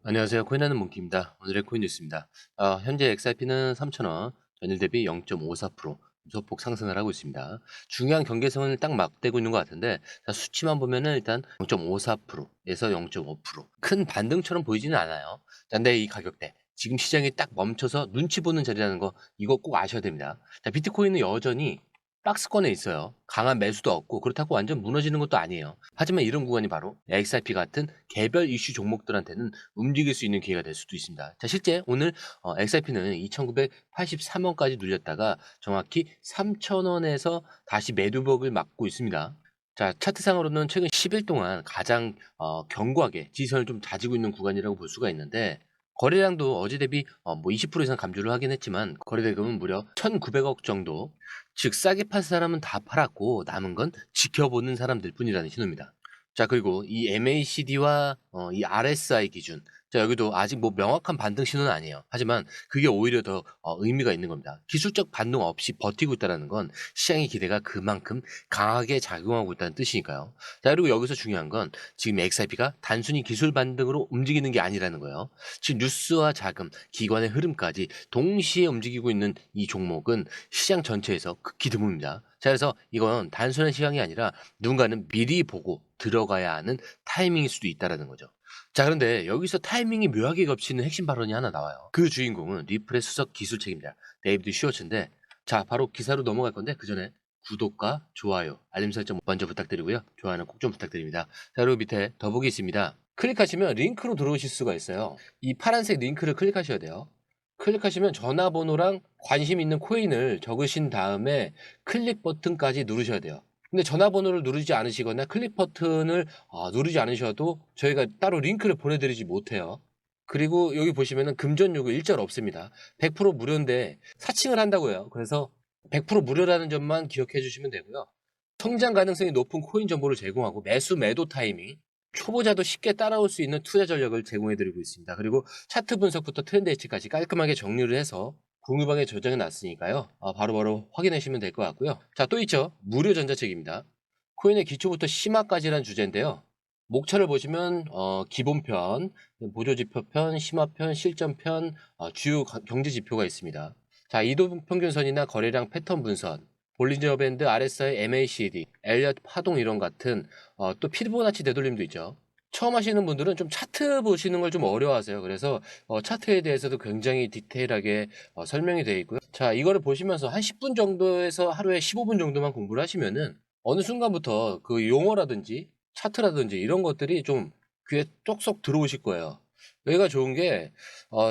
안녕하세요. 코인하는 몽키입니다. 오늘의 코인 뉴스입니다. 현재 XRP는 3,000원, 전일 대비 0.54% 소폭 상승을 하고 있습니다. 중요한 경계선을 딱 맞대고 있는 것 같은데, 자, 수치만 보면은 일단 0.54%에서 0.5%큰 반등처럼 보이지는 않아요. 자, 근데 이 가격대 지금 시장이 딱 멈춰서 눈치 보는 자리라는 거 이거 꼭 아셔야 됩니다. 자, 비트코인은 여전히 박스권에 있어요. 강한 매수도 없고 그렇다고 완전 무너지는 것도 아니에요. 하지만 이런 구간이 바로 XRP 같은 개별 이슈 종목들한테는 움직일 수 있는 기회가 될 수도 있습니다. 자, 실제 오늘 XRP는 2,983원까지 눌렸다가 정확히 3,000원에서 다시 매도벽을 맞고 있습니다. 자, 차트상으로는 최근 10일 동안 가장 견고하게 지지선을 좀 다지고 있는 구간이라고 볼 수가 있는데, 거래량도 어제 대비 뭐 20% 이상 감소를 하긴 했지만 거래대금은 무려 1,900억 정도, 즉 싸게 팔 사람은 다 팔았고 남은 건 지켜보는 사람들 뿐이라는 신호입니다. 자, 그리고 이 MACD와 이 RSI 기준, 자, 여기도 아직 뭐 명확한 반등 신호는 아니에요. 하지만 그게 오히려 더 의미가 있는 겁니다. 기술적 반등 없이 버티고 있다는 건 시장의 기대가 그만큼 강하게 작용하고 있다는 뜻이니까요. 자, 그리고 여기서 중요한 건 지금 XRP가 단순히 기술 반등으로 움직이는 게 아니라는 거예요. 지금 뉴스와 자금, 기관의 흐름까지 동시에 움직이고 있는 이 종목은 시장 전체에서 극히 드뭅니다. 자, 그래서 이건 단순한 시황이 아니라 누군가는 미리 보고 들어가야 하는 타이밍일 수도 있다는 거죠. 자, 그런데 여기서 타이밍이 묘하게 겹치는 핵심 발언이 하나 나와요. 그 주인공은 리플의 수석 기술 책임자 데이비드 슈워츠인데, 자, 바로 기사로 넘어갈 건데 그 전에 구독과 좋아요, 알림 설정 먼저 부탁드리고요. 좋아요는 꼭 좀 부탁드립니다. 자, 그리고 밑에 더보기 있습니다. 클릭하시면 링크로 들어오실 수가 있어요. 이 파란색 링크를 클릭하셔야 돼요. 클릭하시면 전화번호랑 관심 있는 코인을 적으신 다음에 클릭 버튼까지 누르셔야 돼요. 근데 전화번호를 누르지 않으시거나 클릭 버튼을 누르지 않으셔도 저희가 따로 링크를 보내드리지 못해요. 그리고 여기 보시면은 금전 요구 일절 없습니다. 100% 무료인데 사칭을 한다고요. 그래서 100% 무료라는 점만 기억해 주시면 되고요. 성장 가능성이 높은 코인 정보를 제공하고 매수 매도 타이밍, 초보자도 쉽게 따라올 수 있는 투자 전략을 제공해 드리고 있습니다. 그리고 차트 분석부터 트렌드 예측까지 깔끔하게 정리를 해서 공유방에 저장해 놨으니까요. 바로바로 확인해 주시면 될 것 같고요. 자, 또 있죠. 무료 전자책입니다. 코인의 기초부터 심화까지라는 주제인데요. 목차를 보시면 기본편, 보조지표편, 심화편, 실전편, 주요 경제 지표가 있습니다. 자, 이동평균선이나 거래량 패턴 분선, 볼린저 밴드, RSI, MACD, 엘리엇 파동 이론 같은 또 피보나치 되돌림도 있죠. 처음 하시는 분들은 좀 차트 보시는 걸 좀 어려워하세요. 그래서 차트에 대해서도 굉장히 디테일하게 설명이 되어 있고요. 자, 이거를 보시면서 한 10분 정도에서 하루에 15분 정도만 공부를 하시면은 어느 순간부터 그 용어라든지 차트라든지 이런 것들이 좀 귀에 쏙쏙 들어오실 거예요. 여기가 좋은 게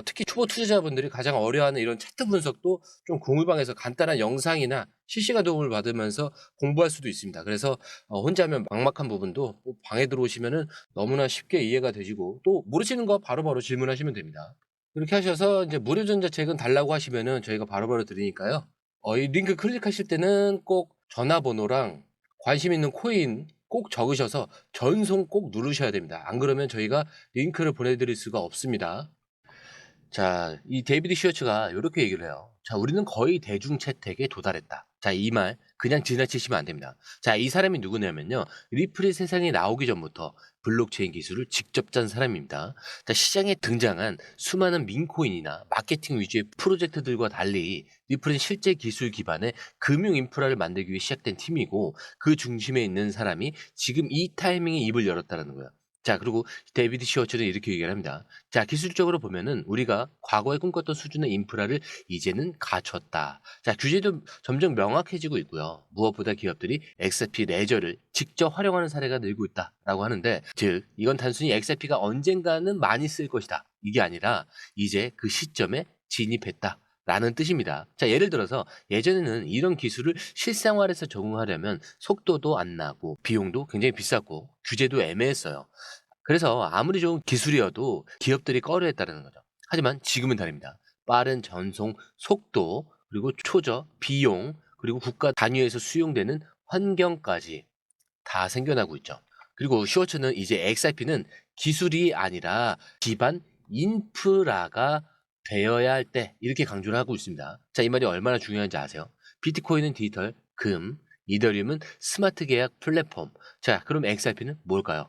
특히 초보 투자자분들이 가장 어려워하는 이런 차트 분석도 좀 공유방에서 간단한 영상이나 실시간 도움을 받으면서 공부할 수도 있습니다. 그래서 혼자 하면 막막한 부분도 방에 들어오시면은 너무나 쉽게 이해가 되시고, 또 모르시는 거 바로바로 질문하시면 됩니다. 이렇게 하셔서 이제 무료 전자책은 달라고 하시면은 저희가 바로바로 드리니까요. 이 링크 클릭하실 때는 꼭 전화번호랑 관심 있는 코인 꼭 적으셔서 전송 꼭 누르셔야 됩니다. 안 그러면 저희가 링크를 보내드릴 수가 없습니다. 자, 이 데이비드 슈어츠가 이렇게 얘기를 해요. 자, 우리는 거의 대중 채택에 도달했다. 자, 이 말 그냥 지나치시면 안 됩니다. 자, 이 사람이 누구냐면요. 리플이 세상에 나오기 전부터 블록체인 기술을 직접 짠 사람입니다. 자, 시장에 등장한 수많은 민코인이나 마케팅 위주의 프로젝트들과 달리 리플은 실제 기술 기반의 금융 인프라를 만들기 위해 시작된 팀이고, 그 중심에 있는 사람이 지금 이 타이밍에 입을 열었다는 거예요. 자, 그리고 데이비드 슈어츠는 이렇게 얘기를 합니다. 자, 기술적으로 보면은 우리가 과거에 꿈꿨던 수준의 인프라를 이제는 갖췄다. 자, 규제도 점점 명확해지고 있고요. 무엇보다 기업들이 XRP 레저를 직접 활용하는 사례가 늘고 있다라고 하는데, 즉 이건 단순히 XRP가 언젠가는 많이 쓸 것이다, 이게 아니라 이제 그 시점에 진입했다 라는 뜻입니다. 자, 예를 들어서 예전에는 이런 기술을 실생활에서 적용하려면 속도도 안 나고 비용도 굉장히 비쌌고 규제도 애매했어요. 그래서 아무리 좋은 기술이어도 기업들이 꺼려했다는 거죠. 하지만 지금은 다릅니다. 빠른 전송 속도, 그리고 초저, 비용, 그리고 국가 단위에서 수용되는 환경까지 다 생겨나고 있죠. 그리고 슈워츠는 이제 XRP는 기술이 아니라 기반 인프라가 되어야 할 때, 이렇게 강조를 하고 있습니다. 자, 이 말이 얼마나 중요한지 아세요? 비트코인은 디지털 금, 이더리움은 스마트 계약 플랫폼. 자, 그럼 XRP는 뭘까요?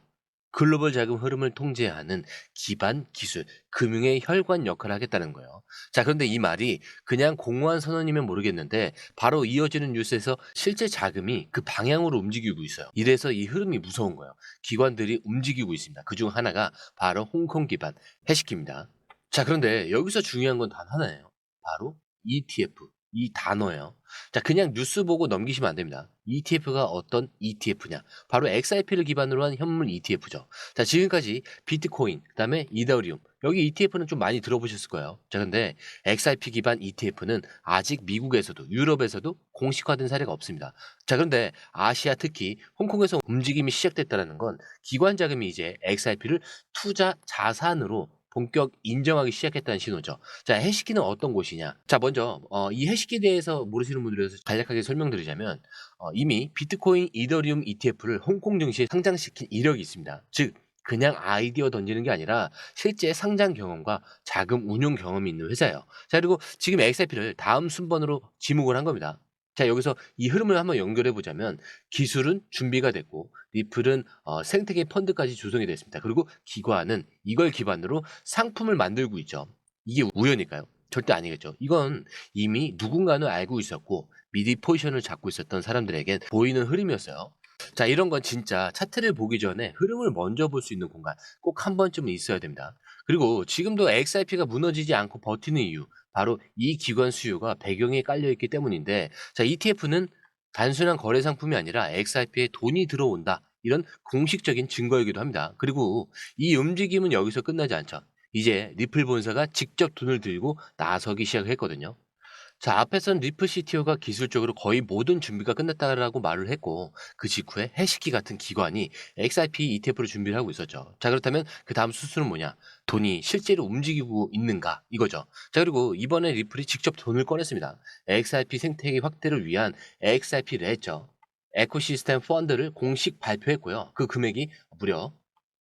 글로벌 자금 흐름을 통제하는 기반 기술, 금융의 혈관 역할을 하겠다는 거예요. 자, 그런데 이 말이 그냥 공허한 선언이면 모르겠는데 바로 이어지는 뉴스에서 실제 자금이 그 방향으로 움직이고 있어요. 이래서 이 흐름이 무서운 거예요. 기관들이 움직이고 있습니다. 그중 하나가 바로 홍콩 기반 해시키입니다. 자, 그런데 여기서 중요한 건 단 하나예요. 바로 ETF. 이 단어예요. 자, 그냥 뉴스 보고 넘기시면 안 됩니다. ETF가 어떤 ETF냐? 바로 XRP를 기반으로 한 현물 ETF죠. 자, 지금까지 비트코인, 그다음에 이더리움. 여기 ETF는 좀 많이 들어보셨을 거예요. 자, 근데 XRP 기반 ETF는 아직 미국에서도 유럽에서도 공식화된 사례가 없습니다. 자, 그런데 아시아 특히 홍콩에서 움직임이 시작됐다는 건 기관 자금이 이제 XRP를 투자 자산으로 본격 인정하기 시작했다는 신호죠. 자, 해시키는 어떤 곳이냐? 자, 먼저 이 해시키에 대해서 모르시는 분들을 위해서 간략하게 설명드리자면 이미 비트코인, 이더리움 ETF를 홍콩 증시에 상장시킨 이력이 있습니다. 즉 그냥 아이디어 던지는 게 아니라 실제 상장 경험과 자금 운용 경험이 있는 회사예요. 자, 그리고 지금 XRP를 다음 순번으로 지목을 한 겁니다. 자, 여기서 이 흐름을 한번 연결해 보자면 기술은 준비가 됐고 리플은 생태계 펀드까지 조성이 됐습니다. 그리고 기관은 이걸 기반으로 상품을 만들고 있죠. 이게 우연일까요? 절대 아니겠죠. 이건 이미 누군가는 알고 있었고 미리 포지션을 잡고 있었던 사람들에겐 보이는 흐름이었어요. 자, 이런 건 진짜 차트를 보기 전에 흐름을 먼저 볼 수 있는 공간 꼭 한 번쯤은 있어야 됩니다. 그리고 지금도 XRP가 무너지지 않고 버티는 이유 바로 이 기관 수요가 배경에 깔려 있기 때문인데, 자, ETF는 단순한 거래 상품이 아니라 XRP에 돈이 들어온다, 이런 공식적인 증거이기도 합니다. 그리고 이 움직임은 여기서 끝나지 않죠. 이제 리플 본사가 직접 돈을 들고 나서기 시작했거든요. 자, 앞에선 리플 CTO가 기술적으로 거의 모든 준비가 끝났다라고 말을 했고 그 직후에 해시키 같은 기관이 XRP ETF를 준비를 하고 있었죠. 자, 그렇다면 그 다음 수순은 뭐냐? 돈이 실제로 움직이고 있는가? 이거죠. 자, 그리고 이번에 리플이 직접 돈을 꺼냈습니다. XRP 생태계 확대를 위한 XRP 레저 에코시스템 펀드를 공식 발표했고요. 그 금액이 무려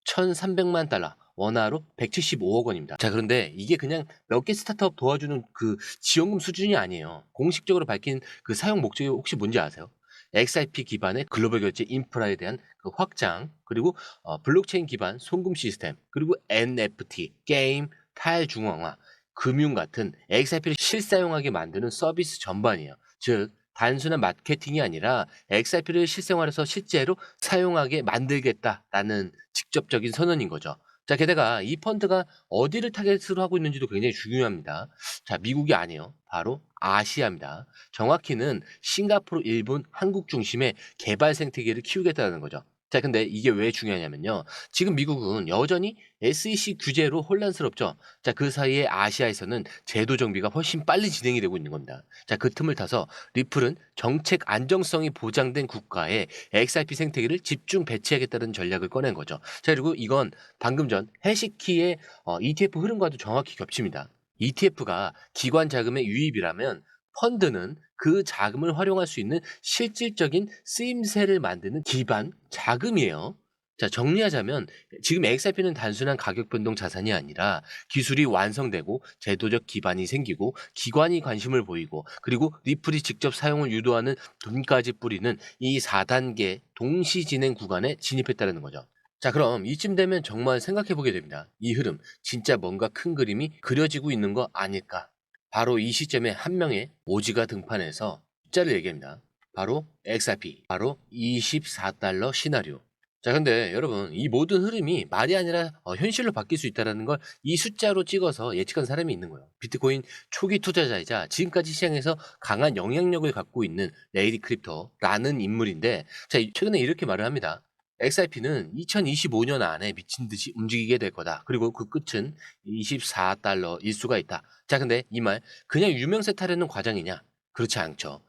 1,300만 달러, 원화로 175억 원입니다. 자, 그런데 이게 그냥 몇 개 스타트업 도와주는 그 지원금 수준이 아니에요. 공식적으로 밝힌 그 사용 목적이 혹시 뭔지 아세요? XRP 기반의 글로벌 결제 인프라에 대한 그 확장, 그리고 블록체인 기반 송금 시스템, 그리고 NFT, 게임, 탈중앙화, 금융 같은 XRP를 실사용하게 만드는 서비스 전반이에요. 즉 단순한 마케팅이 아니라 XRP를 실생활에서 실제로 사용하게 만들겠다라는 직접적인 선언인 거죠. 자, 게다가 이 펀드가 어디를 타겟으로 하고 있는지도 굉장히 중요합니다. 자, 미국이 아니에요. 바로 아시아입니다. 정확히는 싱가포르, 일본, 한국 중심의 개발 생태계를 키우겠다는 거죠. 자, 근데 이게 왜 중요하냐면요. 지금 미국은 여전히 SEC 규제로 혼란스럽죠. 자, 그 사이에 아시아에서는 제도 정비가 훨씬 빨리 진행이 되고 있는 겁니다. 자, 그 틈을 타서 리플은 정책 안정성이 보장된 국가에 XRP 생태계를 집중 배치하겠다는 전략을 꺼낸 거죠. 자, 그리고 이건 방금 전 해시키의 ETF 흐름과도 정확히 겹칩니다. ETF가 기관 자금의 유입이라면 펀드는 그 자금을 활용할 수 있는 실질적인 쓰임새를 만드는 기반 자금이에요. 자, 정리하자면 지금 XRP는 단순한 가격 변동 자산이 아니라 기술이 완성되고 제도적 기반이 생기고 기관이 관심을 보이고 그리고 리플이 직접 사용을 유도하는 돈까지 뿌리는 이 4단계 동시 진행 구간에 진입했다는 거죠. 자, 그럼 이쯤 되면 정말 생각해 보게 됩니다. 이 흐름 진짜 뭔가 큰 그림이 그려지고 있는 거 아닐까? 바로 이 시점에 한 명의 오지가 등판해서 숫자를 얘기합니다. 바로 XRP, 바로 24달러 시나리오. 자, 근데 여러분 이 모든 흐름이 말이 아니라 현실로 바뀔 수 있다는 걸 이 숫자로 찍어서 예측한 사람이 있는 거예요. 비트코인 초기 투자자이자 지금까지 시장에서 강한 영향력을 갖고 있는 레이디 크립토라는 인물인데, 자, 최근에 이렇게 말을 합니다. XRP는 2025년 안에 미친 듯이 움직이게 될 거다. 그리고 그 끝은 24달러일 수가 있다. 자, 근데 이 말 그냥 유명세 타려는 과장이냐? 그렇지 않죠.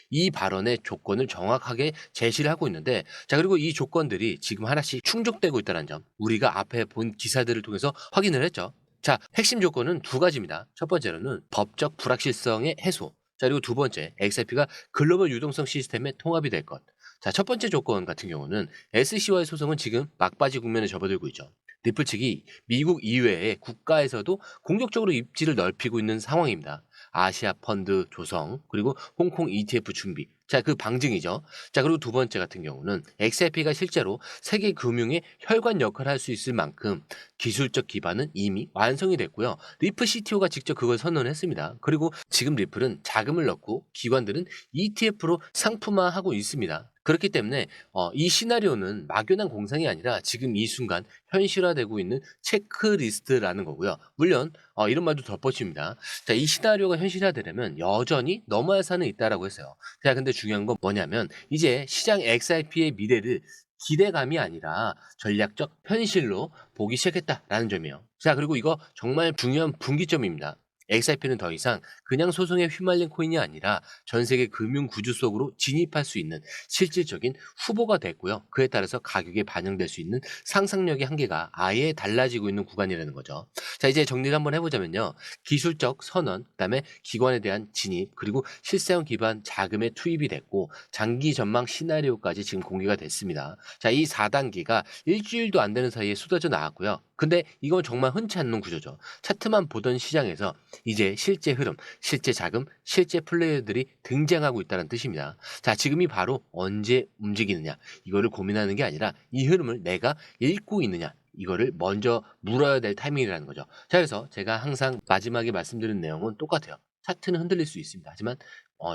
이 발언의 조건을 정확하게 제시를 하고 있는데, 자, 그리고 이 조건들이 지금 하나씩 충족되고 있다는 점 우리가 앞에 본 기사들을 통해서 확인을 했죠. 자, 핵심 조건은 두 가지입니다. 첫 번째로는 법적 불확실성의 해소. 자, 그리고 두 번째, XRP가 글로벌 유동성 시스템에 통합이 될 것. 자, 첫 번째 조건 같은 경우는 SEC와의 소송은 지금 막바지 국면에 접어들고 있죠. 리플 측이 미국 이외의 국가에서도 공격적으로 입지를 넓히고 있는 상황입니다. 아시아 펀드 조성, 그리고 홍콩 ETF 준비. 자, 그 방증이죠. 자, 그리고 두 번째 같은 경우는 XRP가 실제로 세계 금융의 혈관 역할을 할 수 있을 만큼 기술적 기반은 이미 완성이 됐고요. 리플 CTO가 직접 그걸 선언했습니다. 그리고 지금 리플은 자금을 넣고 기관들은 ETF로 상품화하고 있습니다. 그렇기 때문에 이 시나리오는 막연한 공상이 아니라 지금 이 순간 현실화되고 있는 체크리스트라는 거고요. 물론 이런 말도 덧붙입니다. 자, 이 시나리오가 현실화되려면 여전히 넘어야 할 산은 있다라고 했어요. 자, 근데 중요한 건 뭐냐면 이제 시장 XRP의 미래를 기대감이 아니라 전략적 현실로 보기 시작했다라는 점이에요. 자, 그리고 이거 정말 중요한 분기점입니다. XRP는 더 이상 그냥 소송에 휘말린 코인이 아니라 전 세계 금융 구조 속으로 진입할 수 있는 실질적인 후보가 됐고요. 그에 따라서 가격에 반영될 수 있는 상상력의 한계가 아예 달라지고 있는 구간이라는 거죠. 자, 이제 정리를 한번 해보자면요. 기술적 선언, 그다음에 기관에 대한 진입, 그리고 실사용 기반 자금의 투입이 됐고 장기 전망 시나리오까지 지금 공개가 됐습니다. 자, 이 4단계가 일주일도 안 되는 사이에 쏟아져 나왔고요. 근데 이건 정말 흔치 않는 구조죠. 차트만 보던 시장에서 이제 실제 흐름, 실제 자금, 실제 플레이어들이 등장하고 있다는 뜻입니다. 자, 지금이 바로 언제 움직이느냐 이거를 고민하는 게 아니라 이 흐름을 내가 읽고 있느냐 이거를 먼저 물어야 될 타이밍이라는 거죠. 자, 그래서 제가 항상 마지막에 말씀드린 내용은 똑같아요. 차트는 흔들릴 수 있습니다. 하지만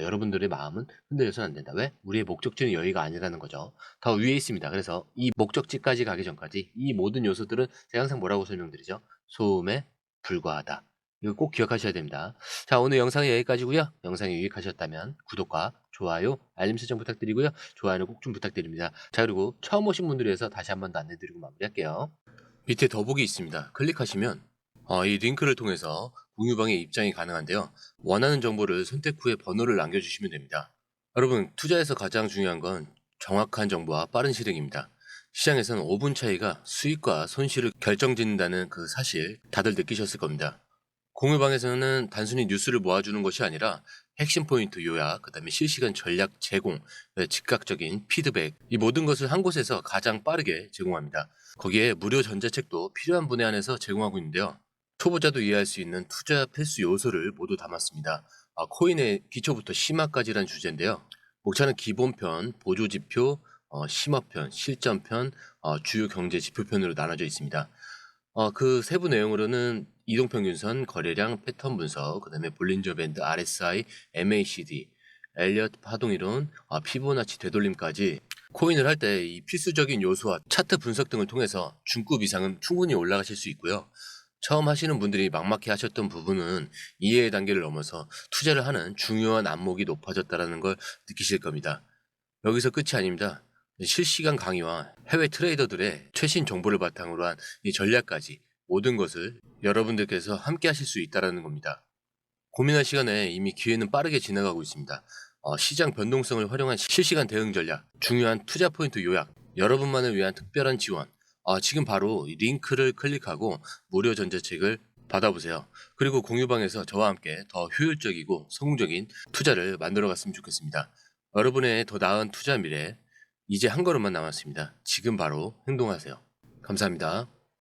여러분들의 마음은 흔들려서는 안 된다. 왜? 우리의 목적지는 여기가 아니라는 거죠. 더 위에 있습니다. 그래서 이 목적지까지 가기 전까지 이 모든 요소들은 제가 항상 뭐라고 설명드리죠? 소음에 불과하다. 이거 꼭 기억하셔야 됩니다. 자, 오늘 영상은 여기까지고요. 영상이 유익하셨다면 구독과 좋아요, 알림 설정 부탁드리고요. 좋아요는 꼭 좀 부탁드립니다. 자, 그리고 처음 오신 분들을 위해서 다시 한번 더 안내드리고 마무리할게요. 밑에 더보기 있습니다. 클릭하시면 이 링크를 통해서 공유방에 입장이 가능한데요. 원하는 정보를 선택 후에 번호를 남겨주시면 됩니다. 여러분, 투자에서 가장 중요한 건 정확한 정보와 빠른 실행입니다. 시장에서는 5분 차이가 수익과 손실을 결정짓는다는 그 사실 다들 느끼셨을 겁니다. 공유방에서는 단순히 뉴스를 모아주는 것이 아니라 핵심 포인트 요약, 그다음에 실시간 전략 제공, 즉각적인 피드백, 이 모든 것을 한 곳에서 가장 빠르게 제공합니다. 거기에 무료 전자책도 필요한 분야 안에서 제공하고 있는데요. 초보자도 이해할 수 있는 투자 필수 요소를 모두 담았습니다. 코인의 기초부터 심화까지란 주제인데요. 목차는 기본편, 보조지표, 심화편, 실전편, 주요 경제 지표편으로 나눠져 있습니다. 그 세부 내용으로는 이동평균선, 거래량, 패턴 분석, 그다음에 볼린저 밴드, RSI, MACD, 엘리엇 파동이론, 피보나치 되돌림까지 코인을 할 때 이 필수적인 요소와 차트 분석 등을 통해서 중급 이상은 충분히 올라가실 수 있고요. 처음 하시는 분들이 막막해 하셨던 부분은 이해의 단계를 넘어서 투자를 하는 중요한 안목이 높아졌다는 걸 느끼실 겁니다. 여기서 끝이 아닙니다. 실시간 강의와 해외 트레이더들의 최신 정보를 바탕으로 한 이 전략까지 모든 것을 여러분들께서 함께 하실 수 있다는 겁니다. 고민할 시간에 이미 기회는 빠르게 지나가고 있습니다. 시장 변동성을 활용한 실시간 대응 전략, 중요한 투자 포인트 요약, 여러분만을 위한 특별한 지원. 지금 바로 이 링크를 클릭하고 무료 전자책을 받아보세요. 그리고 공유방에서 저와 함께 더 효율적이고 성공적인 투자를 만들어 갔으면 좋겠습니다. 여러분의 더 나은 투자 미래, 이제 한 걸음만 남았습니다. 지금 바로 행동하세요. 감사합니다.